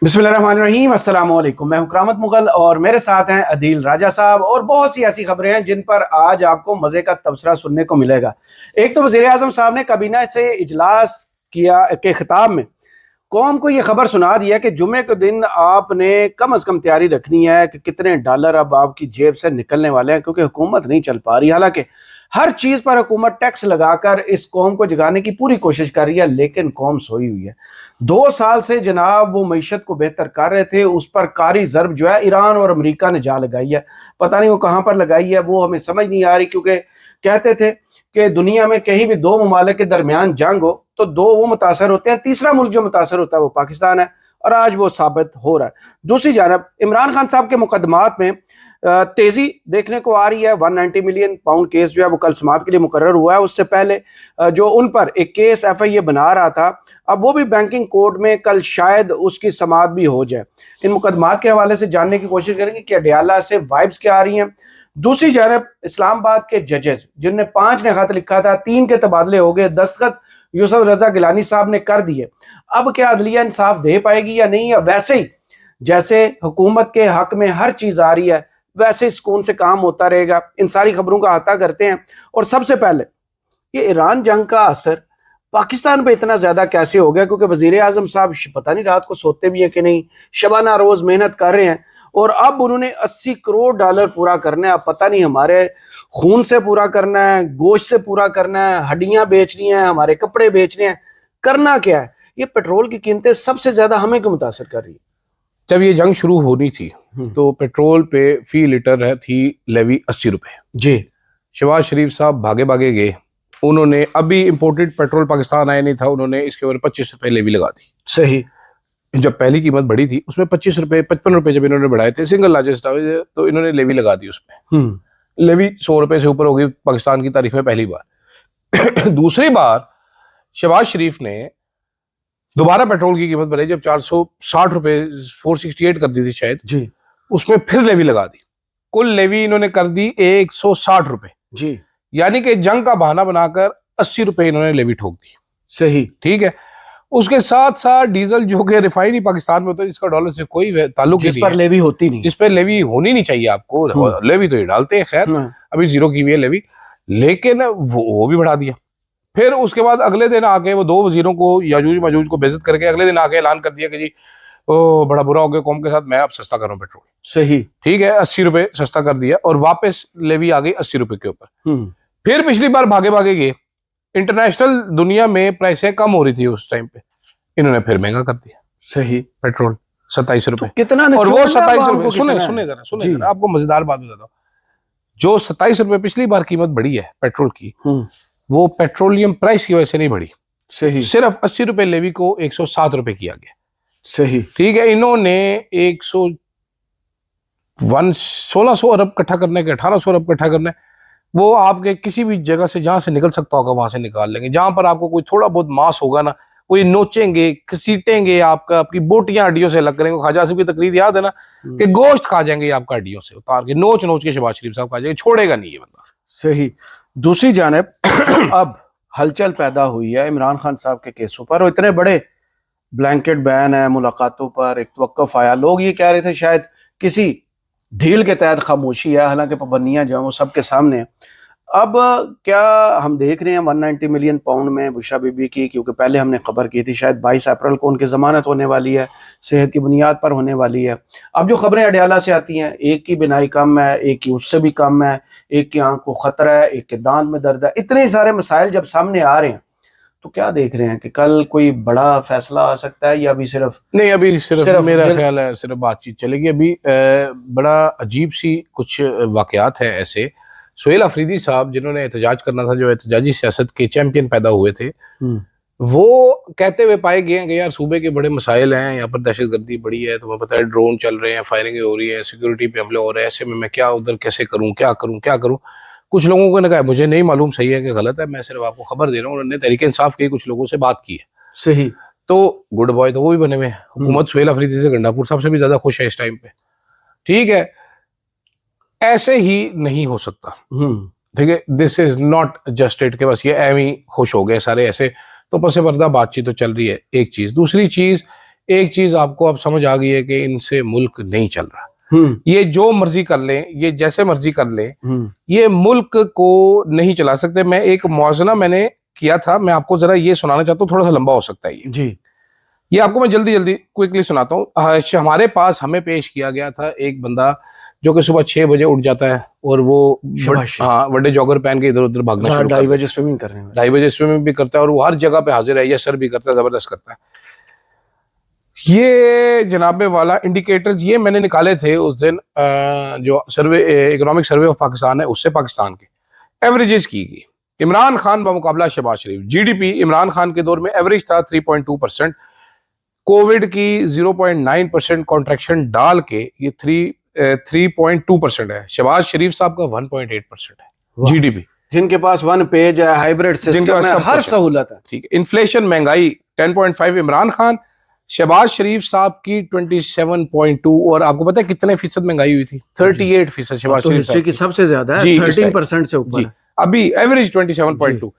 बिस्मिल्लाहिर्रहमानिर्रहीम, अस्सलाम वालेकुम। मैं हूं करामत मुगल और मेरे साथ हैं अदील राजा साहब और बहुत सी ऐसी खबरें हैं जिन पर आज आपको मजे का तबसरा सुनने को मिलेगा। एक तो वज़ीर आज़म साहब ने काबीना से इजलास किया के खिताब में कौम को ये खबर सुना दिया कि जुमे के दिन आपने कम अज़ कम तैयारी रखनी है कि कितने डॉलर अब आपकी जेब से निकलने वाले हैं, क्योंकि हुकूमत नहीं चल पा रही। हालांकि हर चीज़ पर हुकूमत टैक्स लगाकर इस कौम को जगाने की पूरी कोशिश कर रही है, लेकिन कौम सोई हुई है। 2 साल से जनाब वो मईशत को बेहतर कर रहे थे, उस पर कारी ज़र्ब जो है ईरान और अमेरिका ने जा लगाई है। पता नहीं वो कहाँ पर लगाई है, वो हमें समझ नहीं आ रही, क्योंकि कहते थे कि दुनिया में कहीं भी दो ममालिक के दरमियान जंग हो तो दो वो मुतासर होते हैं, तीसरा मुल्क जो मुतासर होता है वो पाकिस्तान है, और आज वो साबित हो रहा है। दूसरी जानब इमरान खान साहब के मुकदमात में तेजी देखने को आ रही है। 190 मिलियन पाउंड केस जो है वो कल समाअत के लिए मुकर्रर हुआ है। उससे पहले जो उन पर एक केस FIA बना रहा था, अब वो भी बैंकिंग कोर्ट में कल शायद उसकी समाअत भी हो जाए। इन मुकदमात के हवाले से जानने की कोशिश करेंगे कि अडयाला से वाइब्स क्या आ रही हैं। दूसरी जानब इस्लामाबाद के जजेस जिनने 5 ने खत लिखा था, 3 के तबादले हो गए, दस्तखत यूसुफ रजा गिलानी साहब ने कर दिए। अब क्या अदलिया इंसाफ दे पाएगी या नहीं, या वैसे ही जैसे हुकूमत के हक में हर चीज आ रही है वैसे सुकून से काम होता रहेगा? इन सारी खबरों का अहाता करते हैं। और सबसे पहले ये ईरान जंग का असर पाकिस्तान पे इतना ज्यादा कैसे हो गया, क्योंकि वजीर आजम साहब पता नहीं रात को सोते भी हैं कि नहीं, शबाना रोज मेहनत कर रहे हैं और अब उन्होंने 80 करोड़ डॉलर पूरा करना है। अब पता नहीं हमारे खून से पूरा करना है, गोश्त से पूरा करना है, हड्डियां बेचनी है, हमारे कपड़े बेचने हैं, करना क्या है? ये पेट्रोल की कीमतें सबसे ज्यादा हमें क्यों मुतासर कर रही है? जब ये जंग शुरू होनी थी तो पेट्रोल पे फी लीटर थी लेवी 80 रुपए जी। शहबाज शरीफ साहब भागे भागे गए, उन्होंने अभी इंपोर्टेड पेट्रोल पाकिस्तान आया नहीं था, उन्होंने इसके ऊपर 25 रुपए लेवी लगा दी। सही। जब पहली कीमत बढ़ी थी उसमें 25 रुपए 55 रुपए जब इन्होंने बढ़ाए थे, सिंगल लार्जेस्ट तो इन्होंने लेवी लगा दी उसमें। लेवी 100 रुपए से ऊपर होगी पाकिस्तान की तारीख में पहली बार। दूसरी बार शहबाज शरीफ ने दोबारा पेट्रोल की कीमत बढ़ाई, जब 460 रुपए 468 कर दी थी शायद जी, उसमें फिर लेवी लगा दी। कुल लेवी इन्होंने कर दी 160 रुपए जी। यानी कि जंग का बहाना बनाकर 80 रुपए इन्होंने लेवी ठोक दी। सही। ठीक है। उसके साथ साथ डीजल जो कि रिफाइन ही पाकिस्तान में होता है, इसका डॉलर से कोई ताल्लुक जिस पर लेवी होती नहीं, जिस पर लेवी होनी नहीं चाहिए आपको, लेवी तो ये डालते हैं, खैर अभी जीरो की हुई है लेवी, लेकिन वो भी बढ़ा दिया। फिर उसके बाद अगले दिन आके वो 2 वजीरों को याजूज माजूज को बेइज्जत करके अगले दिन आके ऐलान कर दिया कि जी ओ बड़ा बुरा हो गया कौम के साथ, मैं अब सस्ता कर रहा हूँ पेट्रोल। सही। ठीक है, 80 रुपए सस्ता कर दिया और वापस लेवी आ गई 80 रुपए के ऊपर। फिर पिछली बार भागे भागे गए, इंटरनेशनल दुनिया में प्राइसें कम हो रही थी उस टाइम पे, इन्होंने फिर महंगा कर दिया। सही। पेट्रोल 27 रुपए तो कितना, और वो 27 रुपए, सुने जरा आपको मजेदार बात बताता हूँ। जो 27 रुपए पिछली बार कीमत बढ़ी है पेट्रोल की, वो पेट्रोलियम प्राइस की वजह से नहीं बढ़ी। सही। सिर्फ 80 रुपए लेवी को 107 रुपए किया गया। सही। ठीक है, इन्होंने 1600 अरब इकट्ठा करना है कि 1800 अरब इकट्ठा करना है, वो आपके किसी भी जगह से जहां से निकल सकता होगा वहां से निकाल लेंगे। जहां पर आपको कोई थोड़ा बहुत मांस होगा ना, वो ये नोचेंगे, घसीटेंगे, आपकी बोटियां हड्डियों से अलग करेंगे। ख्वाजा साहब की तकरीर याद है ना कि गोश्त खा जाएंगे आपका हड्डियों से उतार के, नोच नोच के शहबाज शरीफ साहब खा जाएंगे, छोड़ेगा नहीं ये बंदा। सही। दूसरी जानब अब हलचल पैदा हुई है इमरान खान साहब के केसों पर, और इतने बड़े ब्लैंकेट बैन है, मुलाकातों पर एक तवक्कुफ आया। लोग ये कह रहे थे शायद किसी ढील के तहत खामोशी है, हालांकि पाबंदियां जो हैं वो सबके सामने हैं। अब क्या हम देख रहे हैं 190 मिलियन पाउंड में बुशरा बीबी की, क्योंकि पहले हमने खबर की थी शायद 22 अप्रैल को उनकी जमानत होने वाली है, सेहत की बुनियाद पर होने वाली है। अब जो खबरें अडयाला से आती हैं, एक की बिनाई कम है, एक की उससे भी कम है, एक की आंख को खतरा है, एक के दांत में दर्द है, इतने सारे मसाइल जब सामने आ रहे हैं तो क्या देख रहे हैं कि कल कोई बड़ा फैसला आ सकता है, या अभी सिर्फ नहीं, अभी सिर्फ मेरा ख्याल है सिर्फ बातचीत चलेगी। अभी बड़ा अजीब सी कुछ वाकयात है ऐसे। सुहेल अफरीदी साहब जिन्होंने एहतजाज करना था, जो एहतजाजी सियासत के चैंपियन पैदा हुए थे, वो कहते हुए पाए गए हैं कि यार सूबे के बड़े मसाइल हैं, यहाँ पर दहशतगर्दी बढ़ी है, तुम्हें पता है ड्रोन चल रहे हैं, फायरिंग हो रही है, सिक्योरिटी पे हमले हो रहे हैं, ऐसे में मैं क्या उधर कैसे करूँ, क्या करूँ क्या करूँ। कुछ लोगों को ने कहा मुझे नहीं मालूम सही है कि गलत है, मैं सिर्फ आपको खबर दे रहा हूँ। उन्होंने तहरीक इंसाफ के कुछ लोगों से बात की है। सही। तो गुड बॉय तो वो भी बने हुए हैं, हुकूमत सुहेल अफरीदी से गंडापुर साहब से भी ज्यादा खुश है इस टाइम पे। ठीक है, ऐसे ही नहीं हो सकता। ठीक है, this is not just it के बस ये एम ही खुश हो गए सारे ऐसे, तो पसे पर्दा बातचीत तो चल रही है। एक चीज, दूसरी चीज एक चीज आपको अब समझ आ गई है कि इनसे मुल्क नहीं चल रहा। ये जो मर्जी कर लें, ये जैसे मर्जी कर लें, ये मुल्क को नहीं चला सकते। मैं एक मौजना मैंने किया था, मैं आपको जरा ये सुनाना चाहता हूँ, थोड़ा सा लंबा हो सकता है ये जी। ये आपको मैं जल्दी जल्दी क्विकली सुनाता हूँ। हमारे पास हमें पेश किया गया था एक बंदा जो कि सुबह 6 बजे उठ जाता है और वो बड़े जॉगर पहन के इधर उधर भागना शुरू, 2:30 बजे स्विमिंग कर रहे हैं, 2:30 बजे स्विमिंग भी करता है और वो हर जगह पे हाजिर है, ये सर भी करता है, जबरदस्त करता है। ये जनाबे वाला इंडिकेटर्स ये मैंने निकाले थे उस दिन, जो सर्वे इकोनॉमिक सर्वे ऑफ पाकिस्तान है उससे पाकिस्तान के एवरेजेस की गई। इमरान खान बमुकाबला शहबाज शरीफ, जीडीपी इमरान खान के दौर में एवरेज था 3.2%, कोविड की 0.9% कॉन्ट्रैक्शन डाल के ये 3.2% है। शहबाज शरीफ साहब का 1.8% है जीडीपी, जिनके पास वन पेज है, हाइब्रिड सिस्टम है, हर सहूलत है। ठीक है। इन्फ्लेशन महंगाई 10.5 इमरान खान, शहबाज शरीफ साहब की 27.2, और आपको पता है कितने फीसद महंगाई हुई थी? 38%। शहबाज शरीफ हिस्ट्री की सबसे ज्यादा है, 13% से ऊपर। अभी एवरेज 27.2।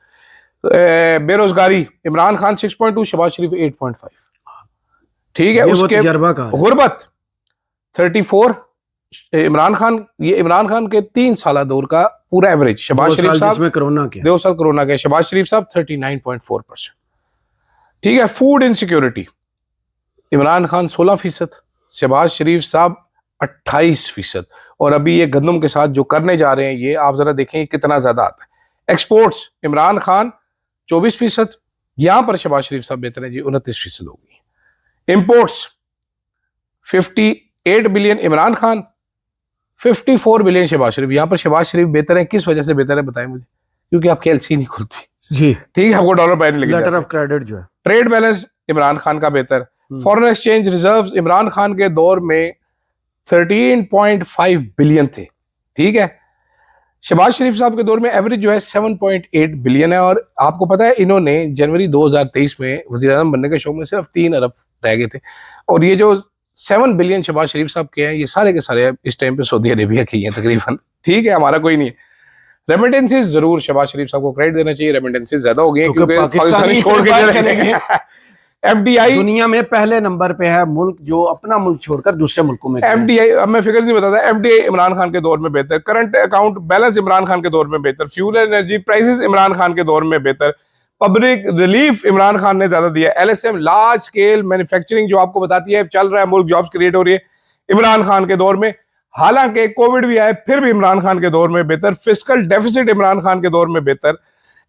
बेरोजगारी इमरान खान 6.2, शहबाज शरीफ 8.5। ठीक है। उसके गुर्बत 34 इमरान खान, ये इमरान खान के 3 साल दौर का पूरा एवरेज। शहबाज शरीफ साहब 2 साल कोरोना के, शहबाज शरीफ साहब 39.4%। ठीक है। फूड इनसिक्योरिटी इमरान खान 16%, शहबाज शरीफ साहब 28%। और अभी ये गंदम के साथ जो करने जा रहे हैं ये आप जरा देखें कितना ज्यादा आता है। एक्सपोर्ट्स इमरान खान 24%, यहां पर शहबाज शरीफ साहब बेहतर है जी, 29% हो गई। Imports 58 billion Imran Khan, 54 billion Shahbaz Sharif. यहां पर शहबाज शरीफ बेहतर है, किस वजह से बेहतर है बताएं मुझे? क्योंकि आपकी एलसी नहीं खुलती जी। ठीक है, आपको डॉलर पैन लगे, लेटर ऑफ क्रेडिट जो है। ट्रेड बैलेंस इमरान खान का बेहतर। Foreign exchange reserves Imran Khan के दौर में 13.5 बिलियन थे। ठीक है। शहबाज शरीफ साहब के दौर में एवरेज जो है 7.8 बिलियन है। और आपको पता है इन्होंने जनवरी 2023 में वज़ीर आज़म बनने के शौक में सिर्फ 3 अरब रह गए थे, और ये जो 7 बिलियन शहबाज शरीफ साहब के हैं ये सारे के सारे इस टाइम पे सऊदी अरेबिया के हैं तकरीबन। ठीक है, हमारा कोई नहीं है। रेमिटेंसेस जरूर शहबाज शरीफ साहब को क्रेडिट देना चाहिए, रेमिटेंसेस ज्यादा हो गए क्योंकि पाकिस्तानी छोड़ के चले गए। एफडीआई दुनिया में पहले नंबर पे है, मुल्क जो अपना मुल्क छोड़कर दूसरे मुल्कों में। एफडीआई, अब मैं फिगर्स नहीं बताता, एफडीआई इमरान खान के दौर में बेहतर, current account balance Imran Khan के दौर में बेहतर, fuel energy prices Imran Khan के दौर में बेहतर, पब्लिक रिलीफ इमरान खान ने ज्यादा दिया, एलएसएम लार्ज स्केल मैन्युफैक्चरिंग जो आपको बताती है चल रहा है, मुल्क जॉब्स क्रिएट हो रही है इमरान खान के दौर में। हालांकि कोविड भी आए फिर भी इमरान खान के दौर में बेहतर, फिस्कल डेफिसिट इमरान खान के दौर में बेहतर,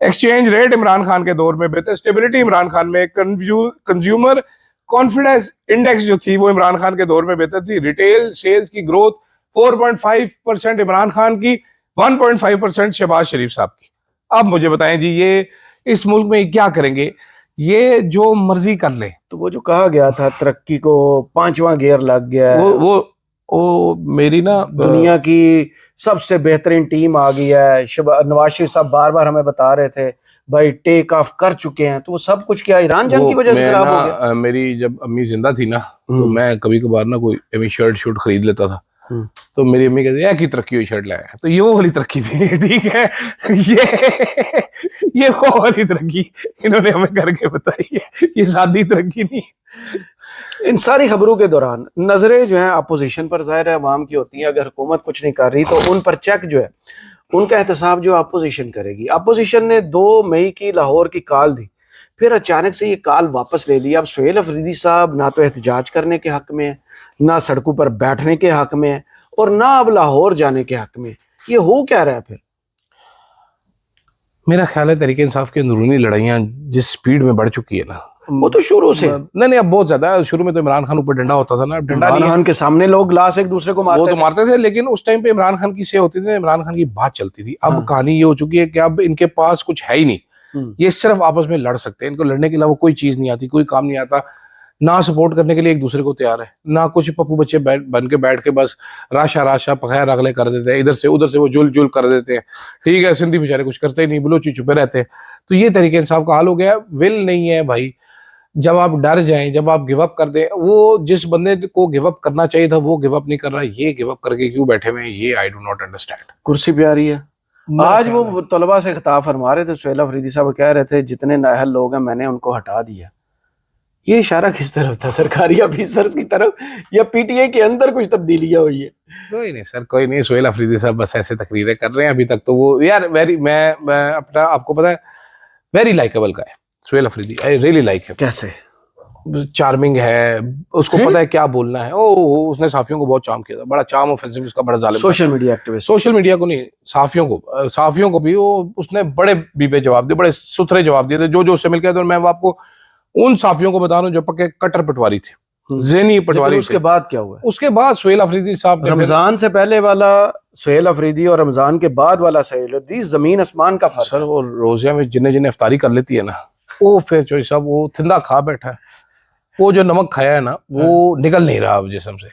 एक्सचेंज रेट इमरान खान के दौर में बेहतर, स्टेबिलिटी इमरान खान में, कंज्यूमर कॉन्फिडेंस इंडेक्स जो थी वो इमरान खान के दौर में बेहतर थी, रिटेल सेल्स की ग्रोथ 4.5% इमरान खान की, 1.5% शहबाज शरीफ साहब की। अब मुझे बताएं जी, ये इस मुल्क में क्या करेंगे? ये जो मर्जी कर ले। तो वो जो कहा गया था तरक्की को 5वां गियर लग गया, वो मेरी ना दुनिया की सबसे बेहतरीन टीम आ गई है। नवाज शरीफ साहब बार बार हमें बता रहे थे भाई टेक ऑफ कर चुके हैं, तो वो सब कुछ क्या ईरान जंग की वजह से खराब हो गया? मेरी जब अम्मी जिंदा थी ना तो मैं कभी कभार ना कोई शर्ट खरीद लेता था, तो मेरी अम्मी कहती है की तरक्की हुई शर्ट लाया, तो ये वो वाली तरक्की थी। ठीक है, ये वो वाली तरक्की इन्होंने हमें करके बताई है, ये सादी तरक्की नहीं। इन सारी खबरों के दौरान नजरें जो है अपोजिशन पर ज़ाहिर है अवाम की होती है। अगर हुकूमत कुछ नहीं कर रही तो उन पर चेक जो है उनका एहतसाब जो अपोजिशन करेगी। अपोजिशन ने 2 मई की लाहौर की कॉल दी, फिर अचानक से ये कॉल वापस ले ली। अब सुहेल अफरीदी साहब ना तो एहतजाज करने के हक में है, ना सड़कों पर बैठने के हक में है, और ना अब लाहौर जाने के हक में। ये हो क्या रहा है फिर? मेरा ख्याल है तहरीक इंसाफ की अंदरूनी लड़ाइयाँ जिस स्पीड में बढ़ चुकी है ना, वो तो शुरू से नहीं अब बहुत ज्यादा है। शुरू में तो इमरान खान ऊपर डंडा होता था ना, डंडा इमरान खान के सामने लोग ग्लास एक दूसरे को मारते थे, लेकिन उस टाइम पे इमरान खान की से होती थी, इमरान खान की बात चलती थी। अब कहानी ये हो चुकी है कि अब इनके पास कुछ है ही नहीं, ये सिर्फ आपस में लड़ सकते हैं, इनको लड़ने के अलावा कोई चीज नहीं आती, कोई काम नहीं आता, ना सपोर्ट करने के लिए एक दूसरे को तैयार है, ना कुछ पप्पू बच्चे बन के बैठ के बस राशा पखैर अगले कर देते हैं, इधर से उधर से वो जुल कर देते हैं। ठीक है, सिंधी बेचारे कुछ करते ही नहीं, बलोची चुपे रहते हैं। तो ये तरीके इंसाफ का हाल हो गया। विल नहीं है भाई, जब आप डर जाएं, जब आप गिव अप कर दें, वो जिस बंदे को गिव अप करना चाहिए था वो गिव अप नहीं कर रहा, ये गिव अप करके क्यों बैठे हुए हैं, ये आई डू नॉट अंडरस्टैंड। कुर्सी पे आ रही है। आज वो तलबा से खिताब फरमा रहे थे, सुहेल अफरीदी साहब कह रहे थे जितने नाअहल लोग हैं मैंने उनको हटा दिया। ये इशारा किस तरफ था, सरकारी ऑफिसर्स की तरफ या पीटीआई के अंदर कुछ तब्दीलियां हुई है? कोई नहीं सर, कोई नहीं। सोहेल अफरीदी साहब बस ऐसे तकरीरें कर रहे हैं अभी तक। तो वो यार वेरी, मैं अपना, आपको पता है, वेरी लाइकेबल का है Sohail Afridi. I really like है। कैसे? चार्मिंग है, उसको पता है क्या बोलना है। ओ उसने साफियों को बहुत चार्म किया था, बड़ा चार्म ऑफेंसिव उसका, बड़ा जालिम। Social media activist, social media को नहीं, साफियों को भी वो उसने बड़े बीबे जवाब दिए, बड़े सुथरे जवाब दिए थे जो जो उससे मिल गया था। और मैं आपको उन साफियों को बता रहा हूँ जो पक्के कट्टर पटवारी थे, ज़हनी पटवारी। उसके बाद क्या हुआ? उसके बाद सोहेल अफरीदी साहब, रमजान से पहले वाला सोहेल अफरीदी और रमजान के बाद वाला सोहेल अफरीदी, जमीन आसमान का फर्क। सर वो रोजिया में जिन्हें जिन्हें इफ्तारी कर लेती है ना, वो फिर चोई साहब वो थिंदा खा बैठा है। वो जो नमक खाया है ना, वो निकल नहीं रहा अब जिस्म से।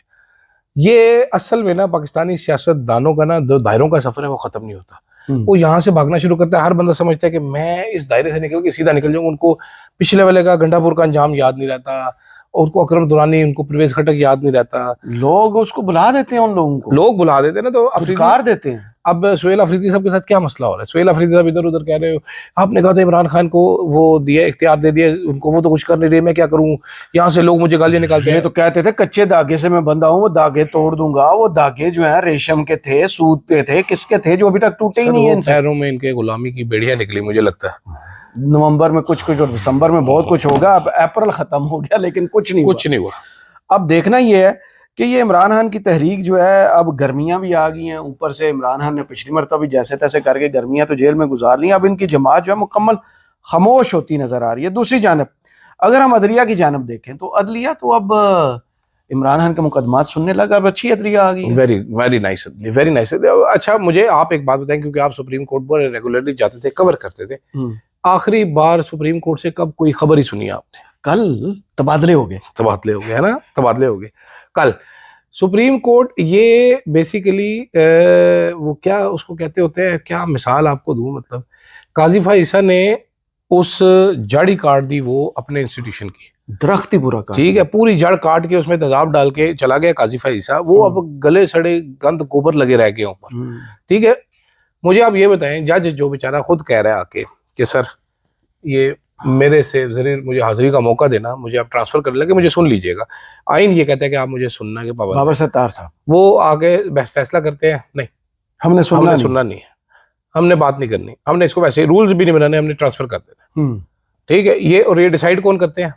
ये असल में ना पाकिस्तानी सियासतदानों का ना जो दायरों का सफर है वो खत्म नहीं होता। वो यहाँ से भागना शुरू करता है। हर बंदा समझता है कि मैं इस दायरे से निकल के सीधा निकल जाऊंगा। उनको पिछले वाले का गंडापुर का अंजाम याद नहीं रहता, और उनको अकरम दुरानी, उनको परवेज खटक याद नहीं रहता। लोग उसको बुला देते हैं, उन लोगों को लोग बुला देते हैं ना, तो अधिकार देते हैं। अब सोहेल अफरीदी साहब के साथ क्या मसला हो रहा है? सोहेल अफरीदी साहब इधर उधर कह रहे हो, आपने कहा था इमरान खान को वो दिया, इख्तियार दे दिया उनको, वो तो कुछ कर नहीं रहे, मैं क्या करूं? यहाँ से लोग मुझे गालियां निकालते हैं। तो कहते थे कच्चे धागे से मैं बंधा हूँ, वो धागे तोड़ दूंगा। वो धागे जो है रेशम के थे, सूत के थे, किसके थे, जो अभी तक टूटे ही नहीं है। पैरों में इनके गुलामी की बेड़ियां निकली मुझे लगता है। नवंबर में कुछ और दिसंबर में बहुत कुछ होगा। अब अप्रैल खत्म हो गया लेकिन कुछ नहीं हुआ। अब देखना ये है कि ये इमरान खान की तहरीक जो है, अब गर्मियां भी आ गई हैं ऊपर से। इमरान खान ने पिछली मरतबा भी जैसे तैसे करके गर्मियां तो जेल में गुजार ली। अब इनकी जमात जो है मुकम्मल खामोश होती नजर आ रही है। दूसरी जानब अगर हम अदलिया की जानब देखें तो अदलिया तो अब इमरान खान के मुकदमात सुनने लगा। अब अच्छी अदलिया आ गई। Very very nice, very nice. अच्छा मुझे आप एक बात बताएं, क्योंकि आप सुप्रीम कोर्ट पर रेगुलरली जाते थे, कवर करते थे, आखिरी बार सुप्रीम कोर्ट से कब कोई खबर ही सुनी आपने? कल तबादले हो गए है ना, तबादले हो गए कल। सुप्रीम कोर्ट ये बेसिकली वो क्या उसको कहते होते हैं, क्या मिसाल आपको दूं, मतलब काजी फाइसा ने उस जड़ ही काट दी वो अपने इंस्टीट्यूशन की, दरख्त ही पूरा काट, ठीक है, पूरी जड़ काट के उसमें तेजाब डाल के चला गया काजी फाइसा। वो अब गले सड़े गंद गोबर लगे रह गए ऊपर, ठीक है। मुझे आप ये बताएं, जज जो बेचारा खुद कह रहा है आके कि सर ये मेरे से जरूर मुझे हाजिरी का मौका देना, मुझे आप ट्रांसफर कर लगे, मुझे सुन लीजिएगा। आइन ये कहता है कि आप मुझे सुनना के पाबंद। बाबर सत्तार साहब वो आगे फैसला करते हैं, नहीं हमने सुनना नहीं है, हमने बात नहीं करनी, हमने इसको वैसे रूल्स भी नहीं बनाने, हमने ट्रांसफर कर देना, ठीक है। ये और ये डिसाइड कौन करते हैं?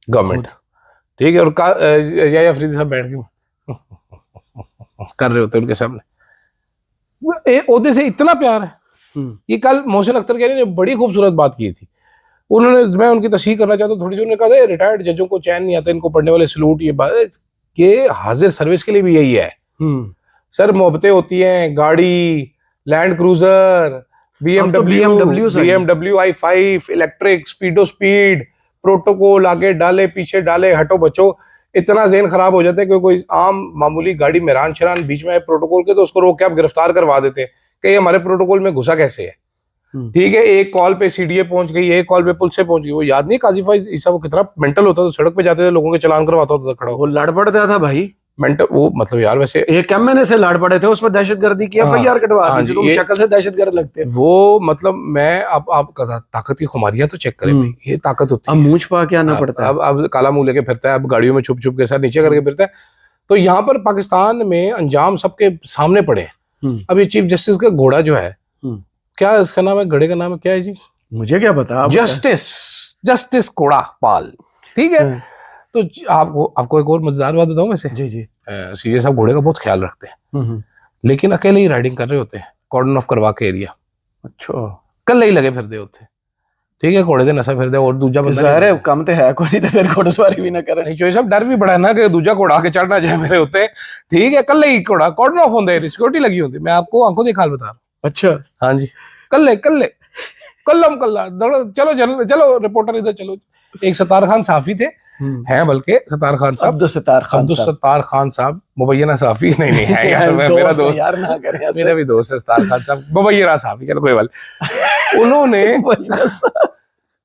गवर्नमेंट, ठीक है। और या अफरीदी साहब बैठ के कर रहे होते हैं उनके सामने। ओहदे से इतना प्यार है। ये कल मोहसिन अख्तर कहने ने बड़ी खूबसूरत बात की थी। उन्होंने, मैं उनकी तस्हीह करना चाहता हूँ थोड़ी सी, उन्होंने कहा रिटायर्ड जजों को चैन नहीं आता, इनको पढ़ने वाले सलूट। ये बात ये हाजिर सर्विस के लिए भी यही है सर। मोहब्बतें होती हैं, गाड़ी, land cruiser, BMW i5 electric, speed, protocol, आगे डाले पीछे डाले, हटो बचो। इतना ज़हन खराब हो जाता है कि कोई आम मामूली गाड़ी मेहरान शरान बीच में प्रोटोकॉल के, तो उसको रोक के आप गिरफ्तार करवा देते हैं कि हमारे प्रोटोकॉल में घुसा कैसे है, ठीक है। एक कॉल पे सीडीए पहुंच गई, एक कॉल पे पुलिस से पहुंच गई। वो याद नहीं काजी फाइसा वो कितना मेंटल होता था, सड़क पे जाते थे लोगों के चलान करवाता होता था खड़ा। वो लड़ पड़ता था भाई, मेंटल वो, मतलब यार वैसे एक एमएनए से लड़ पड़े थे, उस पर दहशतगर्दी की एफआईआर कटवा दी, तो शक्ल से दहशतगर्द लगते हैं वो। मतलब मैं आप ताकत की खुमारियां तो चेक करें भाई, ये ताकत होती है। अब मूंछ पा के आना पड़ता है, अब काला मुंह लेके फिरता है, अब गाड़ियों में छुप छुप के साथ नीचे करके फिरता है। तो यहाँ पर पाकिस्तान में अंजाम सबके सामने पड़े हैं। अब ये चीफ जस्टिस का घोड़ा जो है, क्या इसका नाम है, घोड़े का नाम है क्या है जी? मुझे क्या पता। जस्टिस घोड़ा पाल, ठीक है। तो आपको एक और मजेदार बात बताऊं वैसे। जी जी। सीए साहब घोड़े का बहुत ख्याल रखते हैं, लेकिन अकेले ही राइडिंग कर रहे होते हैं, कॉर्डन ऑफ करवा के एरिया। अच्छा, कल ही लगे फिरते होते, ठीक है, घोड़े दे नशा फिरते। और दूजा बंदा ज़ाहिर है कम तो है कोई, नहीं तो फिर घोड़सवारी भी ना करे। नहीं चोई साहब, डर भी बड़ा है ना कि दूजा घोड़ा आके चढ़ना जाए मेरे होते, ठीक है। कल ही घोड़ा कॉर्डन ऑफ होंगे, सिक्योरिटी लगी होती। मैं आपको आंखों देखा बता रहा हूँ। अच्छा, हाँ जी, कल्ला चलो रिपोर्टर इधर चलो। एक सत्तार खान साफी थे, हैं बल्कि सत्तार खान साहब, अब्दुल खान साहब, मुबैना साफी नहीं है यार, मेरा दोस्त यार, ना करें, मेरा भी दोस्त है सत्तार खान साहब, मुबैना साफी, चलो कोई बात।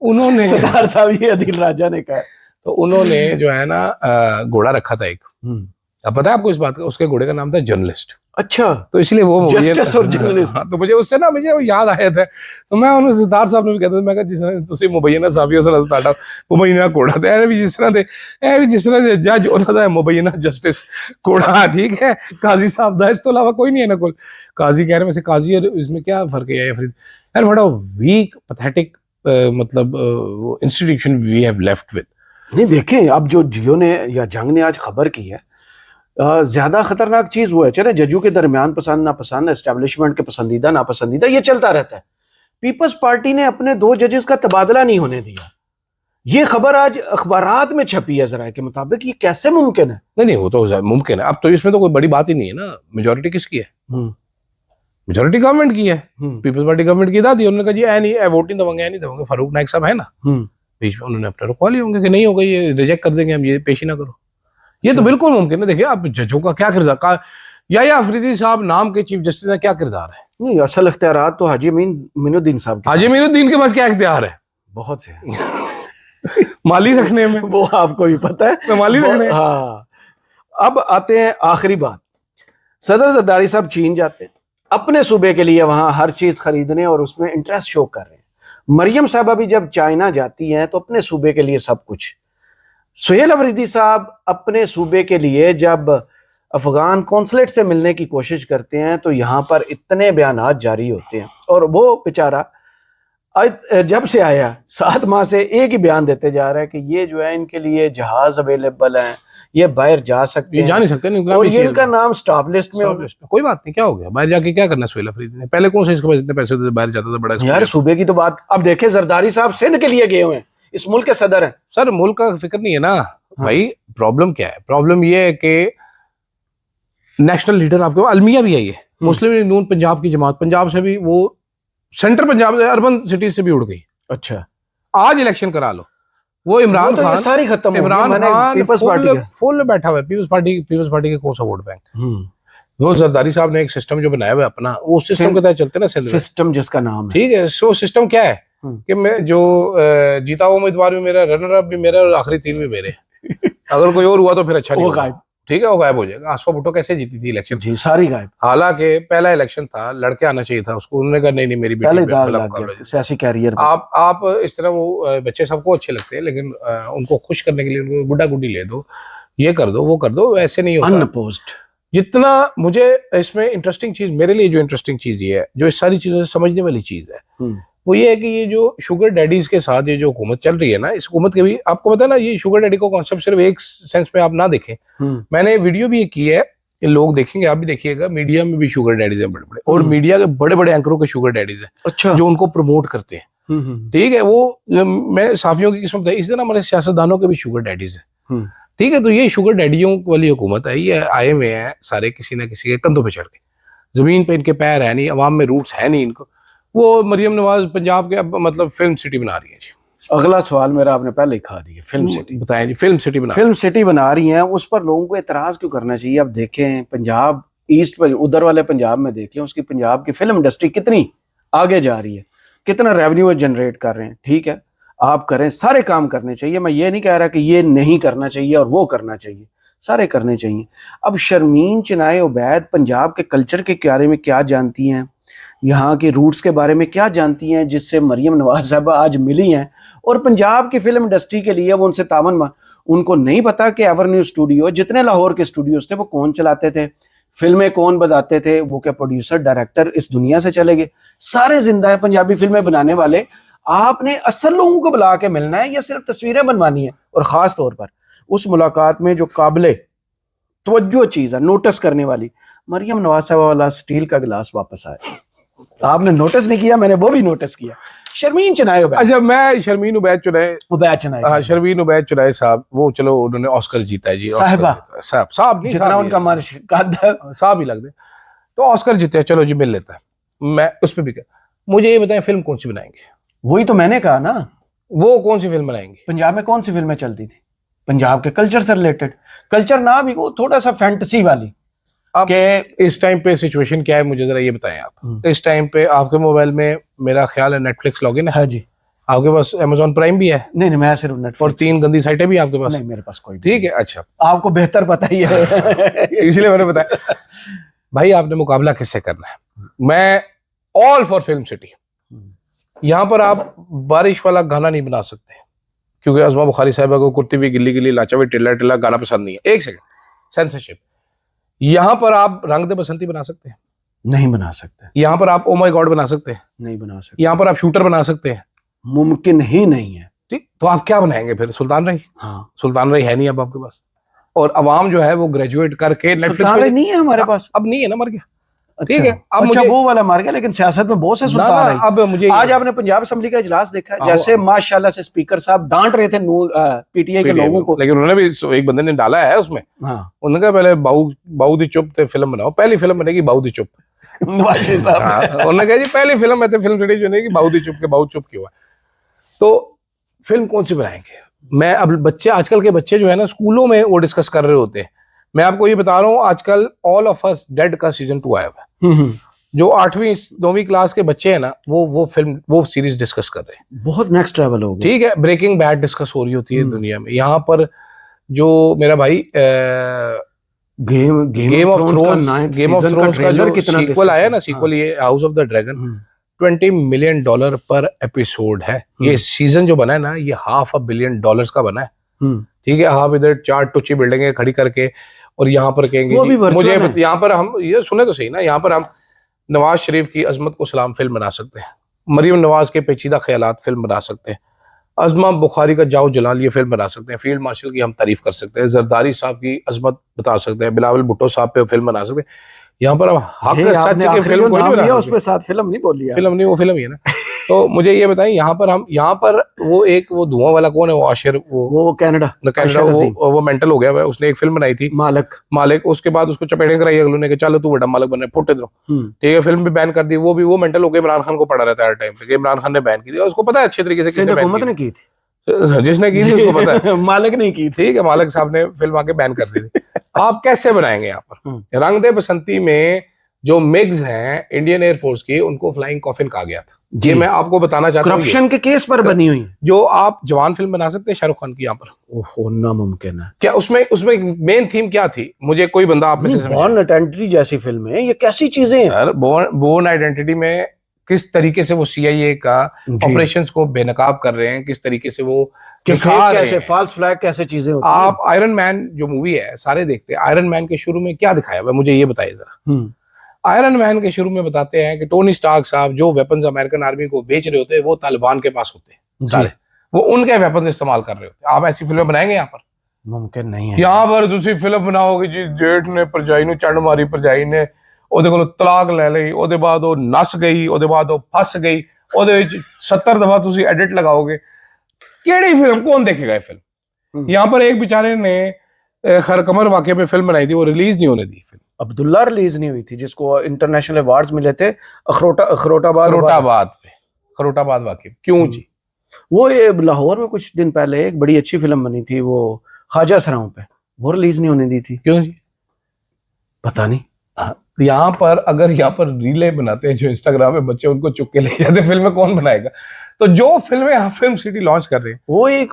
उन्होंने सत्तार साहब, ये अदील राजा ने कहा, तो उन्होंने जो है ना घोड़ा रखा था एक, अब पता है आपको इस बात का, उसके घोड़े का नाम था जर्नलिस्ट। अच्छा, तो इसलिए वो जस्टिस और जर्नलिस्ट। हाँ, तो मुझे उससे ना मुझे वो याद आया था, तो मैं उन्हें सिद्धार्थ साहब ने भी कहता था, मैं कहा जिस तरह तुसी मुबैना साहब उस तरह साडा मुबैना घोड़ा ते ऐ भी जिस तरह दे जज उन्होंने दा मुबैना जस्टिस घोड़ा, ठीक है, काजी साहब दा, इस तो अलावा कोई नहीं है ना कोल। काजी कह रहे वैसे काजी और इसमें क्या फर्क है फरीद यार, बड़ा वीक पैथेटिक मतलब वो institution we have left with. नहीं देखें, अब जो जियो ने या जंग ने आज खबर की है, ज्यादा खतरनाक चीज वो है, चले जजों के दरमियान पसंद नापसंद, एस्टेब्लिशमेंट के पसंदीदा नापसंदीदा, ये चलता रहता है। पीपल्स पार्टी ने अपने 2 जजेस का तबादला नहीं होने दिया। ये खबर आज अखबारात में छपी है जरा के मुताबिक, ये कैसे मुमकिन है? नहीं वो तो मुमकिन है। अब तो इसमें तो कोई बड़ी बात ही नहीं है ना, मेजोरिटी किसकी है? मेजोरिटी गवर्नमेंट की है, पीपल्स पार्टी गवर्नमेंट की दादी। उन्होंने कहा जी ऐ नहीं, वोट नहीं देंगे, नहीं देंगे। फारूक नाइक साहब है ना बीच में, उन्होंने अपना रुकवा लिए होंगे कि नहीं होगा, ये रिजेक्ट कर देंगे हम, ये पेश ही ना करो। ये तो बिल्कुल मुमकिन है। देखिए आप जजों का क्या किरदार, या अफरीदी साहब नाम के चीफ जस्टिस का क्या किरदार है? नहीं, असल इख्तियार तो हाजी मीनुद्दीन साहब के हाजी मीनुद्दीन के पास क्या इख्तियार है? बहुत से माली रखने में, वो आपको भी पता है, तो माली रखने। हाँ, अब आते हैं आखिरी बात। सदर जरदारी साहब चीन जाते हैं, अपने सूबे के लिए वहां हर चीज खरीदने और उसमें इंटरेस्ट शो कर रहे हैं। मरियम साहब अभी जब चाइना जाती हैं तो अपने सूबे के लिए सब कुछ। सुहेल अफरीदी साहब अपने सूबे के लिए जब अफगान कौंसलेट से मिलने की कोशिश करते हैं तो यहाँ पर इतने बयानात जारी होते हैं, और वो बेचारा जब से आया 7 माह से एक ही बयान देते जा रहा है कि ये जो है इनके लिए जहाज अवेलेबल हैं, ये बाहर जा सकते हैं, जा नहीं सकते नहीं, और ये इनका नाम स्टॉप लिस्ट में। कोई बात नहीं, क्या हो गया, बाहर जाके क्या करना सुहेल अफरीदी ने? पहले कौन से इसके पास इतने पैसे होते थे, बाहर जाता था बड़ा यार सूबे की तो बात। अब देखे जरदारी साहब सिंध के लिए गए हुए हैं, इस मुल्क के सदर हैं। सर मुल्क का फिक्र नहीं है ना भाई। प्रॉब्लम क्या है? प्रॉब्लम ये है कि नेशनल लीडर आपके अलमिया भी आई है, मुस्लिम लीग नून पंजाब की जमात, पंजाब से भी वो सेंटर पंजाब से अर्बन सिटीज से भी उड़ गई। अच्छा, आज इलेक्शन करा लो, वो इमरान खान सारी खत्म, इमरान खान पीपल्स पार्टी फुल बैठा हुआ है, पीपल्स पार्टी के कौन सा वोट बैंक? वो जरदारी साहब ने एक सिस्टम जो बनाया हुआ है अपना, वो सिस्टम के तहत चलते ना सिस्टम, जिसका नाम है, ठीक है। सो सिस्टम क्या है कि मैं जो जीता हुआ उम्मीदवार भी मेरा, रनर अप भी मेरा, और आखिरी 3 भी मेरे। अगर कोई और हुआ तो फिर अच्छा नहीं होगा, ठीक है, वो गायब हो जाएगा। आसफा भुट्टो कैसे जीती थी इलेक्शन? जी सारी गायब। हालांकि पहला इलेक्शन था, लड़के आना चाहिए था उसको, उन्होंने कहा नहीं मेरी बेटी सियासी कैरियर। आप इस तरह वो बच्चे सबको अच्छे लगते हैं, लेकिन उनको खुश करने के लिए उनको गुड्डा गुड्डी ले दो, ये कर दो, वो कर दो, ऐसे नहीं होता। अनअपोज्ड। जितना मुझे इसमें इंटरेस्टिंग चीज, मेरे लिए जो इंटरेस्टिंग चीज ये है, जो इस सारी चीजों से समझने वाली चीज है, वो ये है कि ये जो शुगर डैडीज के साथ ये जो हुकूमत चल रही है ना, इस हुकूमत के भी आपको पता है ना, ये शुगर डैडी को कॉन्सेप्ट सिर्फ एक सेंस में आप ना देखें। मैंने वीडियो भी ये की है, ये लोग देखेंगे, आप भी देखिएगा, मीडिया में भी शुगर डैडीज हैं बड़े बड़े, और मीडिया के बड़े बड़े एंकरों के शुगर डैडीज हैं। अच्छा। जो उनको प्रमोट करते हैं, ठीक है, वो मैं साफियों की किस्मत है। इसी तरह हमारे सियासतदानों के भी शुगर डैडीज हैं, ठीक है। तो ये शुगर डैडियों वाली हुकूमत है, ये आए हुए हैं सारे किसी ना किसी के कंधों पे चढ़ के, जमीन पे इनके पैर है नहीं, अवाम में रूट्स है नहीं इनको। वो मरियम नवाज पंजाब के अब मतलब फिल्म सिटी बना रही है जी। अगला सवाल मेरा आपने पहले ही खा दिया, फिल्म सिटी बताएं जी। फिल्म सिटी बना रही हैं, उस पर लोगों को एतराज क्यों करना चाहिए? अब देखें पंजाब ईस्ट पर, उधर वाले पंजाब में देख लें, उसकी पंजाब की फिल्म इंडस्ट्री कितनी आगे जा रही है, कितना रेवेन्यू जनरेट कर रहे हैं। ठीक है, आप करें, सारे काम करने चाहिए, मैं ये नहीं कह रहा कि ये नहीं करना चाहिए और वो करना चाहिए, सारे करने चाहिए। अब शर्मीन चिनाए उबैद पंजाब के कल्चर के बारे में क्या जानती हैं, यहाँ के रूट्स के बारे में क्या जानती हैं, जिससे मरियम नवाज साहब आज मिली हैं, और पंजाब की फिल्म इंडस्ट्री के लिए वो उनसे तावन उनको नहीं पता कि एवरन्यू स्टूडियो, जितने लाहौर के स्टूडियोज थे, वो कौन चलाते थे, फिल्में कौन बताते थे, वो क्या प्रोड्यूसर डायरेक्टर इस दुनिया से चले गए? सारे जिंदा है पंजाबी फिल्में बनाने वाले। आपने असल लोगों को बुला के मिलना है या सिर्फ तस्वीरें बनवानी है? और ख़ास तौर पर उस मुलाकात में जो काबिले तवज्जो चीज़ है, नोटिस करने वाली, मरियम नवाज साहब वाला स्टील का गिलास वापस आया। आपने नोटिस नहीं किया, मैंने वो भी नोटिस किया। शर्मीन चिनाए उबैद। अच्छा, मैं शर्मीन उबैद चुनाए, शर्मीन उबैद चुनाए साहब, वो चलो उन्होंने ऑस्कर जीता है जी। साहब नहीं, जितना उनका मार्श साहब ही लग दे, तो ऑस्कर जीते, चलो जी मिल लेता है। मैं उस पर भी क्या, मुझे ये बताएं फिल्म कौन सी बनाएंगे? वही तो मैंने कहा ना, वो कौन सी फिल्म बनाएंगे? पंजाब में कौन सी फिल्में चलती थी पंजाब के कल्चर से रिलेटेड? कल्चर ना भी वो थोड़ा सा फैंटेसी वाली। अब इस टाइम पे सिचुएशन क्या है, मुझे जरा ये बताएं आप। इस टाइम पे आपके मोबाइल में मेरा ख्याल है नेटफ्लिक्स लॉगिन है जी, आपके पास अमेजोन प्राइम भी है नहीं नहीं, मैं सिर्फ नेटफ्लिक्स। और 3 गंदी साइटें भी आपके पास? नहीं, मेरे पास कोई। ठीक है, अच्छा, आपको बेहतर पता ही है इसलिए मैंने बताया। भाई आपने मुकाबला किससे करना है? मैं ऑल फॉर फिल्म सिटी। यहाँ पर आप बारिश वाला गाना नहीं बना सकते क्योंकि अज़मा बुखारी साहिबा को कुर्ती हुई गिल्ली गिल्ली लाचा हुई टिल्ला टिल्ला गाना पसंद नहीं है। एक सेकंड, सेंसरशिप। यहाँ पर आप रंग दे बसंती बना सकते हैं? नहीं बना सकते। यहाँ पर आप ओ माय गॉड बना सकते हैं? नहीं बना सकते। यहाँ पर आप शूटर बना सकते हैं? मुमकिन ही नहीं है। ठीक, तो आप क्या बनाएंगे फिर? सुल्तान रही? हाँ, सुल्तान रही है नहीं अब आपके पास, और अवाम जो है वो ग्रेजुएट करके नेटफ्लिक्स सुल्तान नहीं है हमारे पास। अब नहीं है ना, मर गया। अच्छा, ठीक है, अब अच्छा मुझे वो वाला मार गया, लेकिन सियासत में बहुत से ना, सुल्तान है। अब मुझे आज आपने पंजाब असेंबली का इजलास देखा, हाँ, जैसे माशाल्लाह से स्पीकर साहब डांट रहे थे पीटीआई के लोगों को, लेकिन उन्होंने भी, एक बंदे ने डाला है उसमें, हाँ उन्होंने कहा पहले बाऊ दी चुप थे फिल्म बनाओ, पहली फिल्म बनेगी बाऊ दी चुप। नवाज शरीफ साहब हाँ, उन्होंने कहा जी पहली फिल्म है फिल्म सिटी जो बनेगी बाऊ दी चुप के, बाऊ चुप क्यों है? तो फिल्म कौन सी बनाएंगे? मैं अब बच्चे, आजकल के बच्चे जो है ना स्कूलों में वो डिस्कस कर रहे होते हैं। मैं आपको ये बता रहा हूँ, आजकल ऑल ऑफ अस डेड का सीजन 2 आया हुआ है। जो 8वीं 9वीं क्लास के बच्चे हैं ना, वो सीरीज डिस्कस कर रहे हैं। बहुत नेक्स्ट लेवल हो गया। ठीक है, ब्रेकिंग बैड डिस्कस हो रही होती है दुनिया में। यहाँ पर जो मेरा भाई गेम ऑफ थ्रोन्स का जो सीक्वल आया ना, सीक्वल ये house of the dragon, $20 million पर एपिसोड है। ये सीजन जो बना है ना, ये $500 मिलियन का बना है। ठीक है, आप इधर 4 टुच्ची बिल्डिंगें खड़ी करके, और यहाँ पर कहेंगे मुझे, यहाँ पर हम ये सुने तो सही ना, यहाँ पर हम नवाज शरीफ की अजमत को सलाम फिल्म बना सकते हैं, मरियम नवाज के पेचीदा ख्यालात फिल्म बना सकते हैं, अज़मा बुखारी का जाओ जलाल ये फिल्म बना सकते हैं, फील्ड मार्शल की हम तारीफ कर सकते हैं, जरदारी साहब की अजमत बता सकते हैं, बिलावल भुट्टो साहब पे फिल्म बना सकते हैं। यहाँ पर हम हक सच की फिल्म कोई नहीं बना, उसमें साथ फिल्म नहीं बोली, फिल्म नहीं, वो फिल्म ही है ना। तो मुझे ये बताएं, यहाँ पर वो धुआं वाला कौन है, वो आशिर, वो कनाडा, वो मेंटल हो गया है, उसने एक फिल्म बनाई थी मालिक, उसके बाद उसको चपेड़े कराई अगलों ने कि चलो तू बड़ा मालिक बनने फुट इधरों। ठीक है, फिल्म भी बैन कर दी, वो मेंटल हो गया, इमरान खान को पड़ा रहता है हर टाइम पे, इमरान खान ने बैन की थी, उसको पता है अच्छे तरीके से हुकूमत ने की थी, जिसने की थी उसको पता है, मालिक नहीं की। ठीक है, मालिक साहब ने फिल्म आके बैन कर दी थी। आप कैसे बनाएंगे यहाँ पर? रंग दे बसंती में जो मिग्स हैं इंडियन एयरफोर्स की, उनको फ्लाइंग कॉफिन कहा गया था। ये मैं आपको बताना चाहता हूँ, करप्शन के केस पर बनी हुई। जो आप जवान फिल्म बना सकते हैं शाहरुख खान की यहाँ पर, ओहो नामुमकिन है। क्या उसमें मेन थीम क्या थी? मुझे कोई बंदा आप में से बोर्न आइडेंटिटी जैसी फिल्म है, ये कैसी चीजें हैं सर? बोर्न आइडेंटिटी में किस तरीके से वो CIA का ऑपरेशंस को बेनकाब कर रहे हैं, किस तरीके से वो कैसे फॉल्स फ्लैग कैसे चीजें होती हैं। आप आयरन मैन जो मूवी है सारे देखते हैं, आयरन मैन के शुरू में क्या दिखाया हुआ है मुझे ये बताइए जरा। आयरन मैन के शुरू में बताते हैं कि टोनी स्टार्क साहब जो वेपन्स अमेरिकन आर्मी को बेच रहे होते हैं वो तालिबान के पास होते हैं सारे, वो उनके वेपन्स इस्तेमाल कर रहे होते हैं। आप ऐसी फिल्में बनाएंगे यहाँ पर? मुमकिन नहीं है। यहाँ पर दूसरी फिल्म बनाओगे जी, जेठ ने परजाई नु चढ़ मारी, परजाई ने ਉਹਦੇ ਕੋਲ ਤਲਾਕ ਲੈ ਲਈ, ਉਹਦੇ ਬਾਅਦ ਉਹ ਨਸ ਗਈ, ਉਹਦੇ ਬਾਅਦ ਉਹ ਫਸ ਗਈ, ਉਹਦੇ ਵਿੱਚ 70 दफा ਤੁਸੀਂ एडिट लगाओगे, केड़ी फिल्म कौन देखेगा ये फिल्म? यहाँ पर एक बेचारे ने खरकमर वाक़े पे फिल्म बनाई थी, वो रिलीज नहीं होने दी फिल्म। अब्दुल्ला रिलीज नहीं हुई थी, जिसको इंटरनेशनल अवार्ड्स मिले थे खरोटाबाद वाक़े। क्यों जी? वो ये लाहौर में कुछ दिन पहले एक बड़ी अच्छी फिल्म बनी थी, वो ख्वाजा सराओं पे, वो रिलीज नहीं होने दी थी। क्यों जी? पता नहीं। यहाँ पर अगर यहाँ पर रीले बनाते हैं जो इंस्टाग्राम में बच्चे, उनको चुप के ले जाते, फिल्में कौन बनाएगा? तो जो फिल्में फिल्म सिटी लॉन्च कर रहे हैं,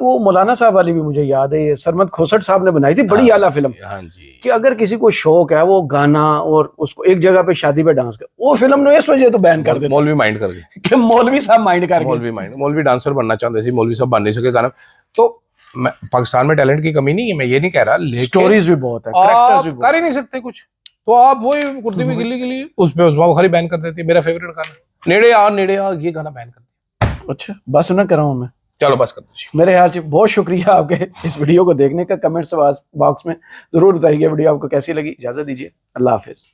वो मौलाना साहब वाली भी मुझे याद है, ये सरमद खोसट साहब ने बनाई थी, बड़ी आला फिल्म। हाँ जी, कि अगर किसी को शौक है वो गाना और उसको एक जगह पे शादी पे डांस कर, वो फिल्म ने इस वजह तो बैन कर दे, मौलवी माइंड कर गए कि मौलवी साहब माइंड कर गए, मौलवी डांसर बनना चाहते थे, मौलवी साहब बन नहीं सके गाना। तो पाकिस्तान में टैलेंट की कमी नहीं है, मैं ये नहीं कह रहा, स्टोरीज भी बहुत है, कैरेक्टर्स भी बहुत, कर ही नहीं सकते कुछ। तो आप वही कुर्ती में गिल्ली गिल्ली उस पे उस्मा बुखारी बैन कर देती है। मेरा फेवरेट गाना नेड़े आ ये गाना बैन कर दिया। अच्छा बस ना कर रहा हूँ मैं, चलो बस कर दीजिए। मेरे ख्याल से बहुत शुक्रिया आपके इस वीडियो को देखने का। कमेंट्स बॉक्स में जरूर बताइए वीडियो आपको कैसी लगी। इजाजत दीजिए, अल्लाह हाफिज।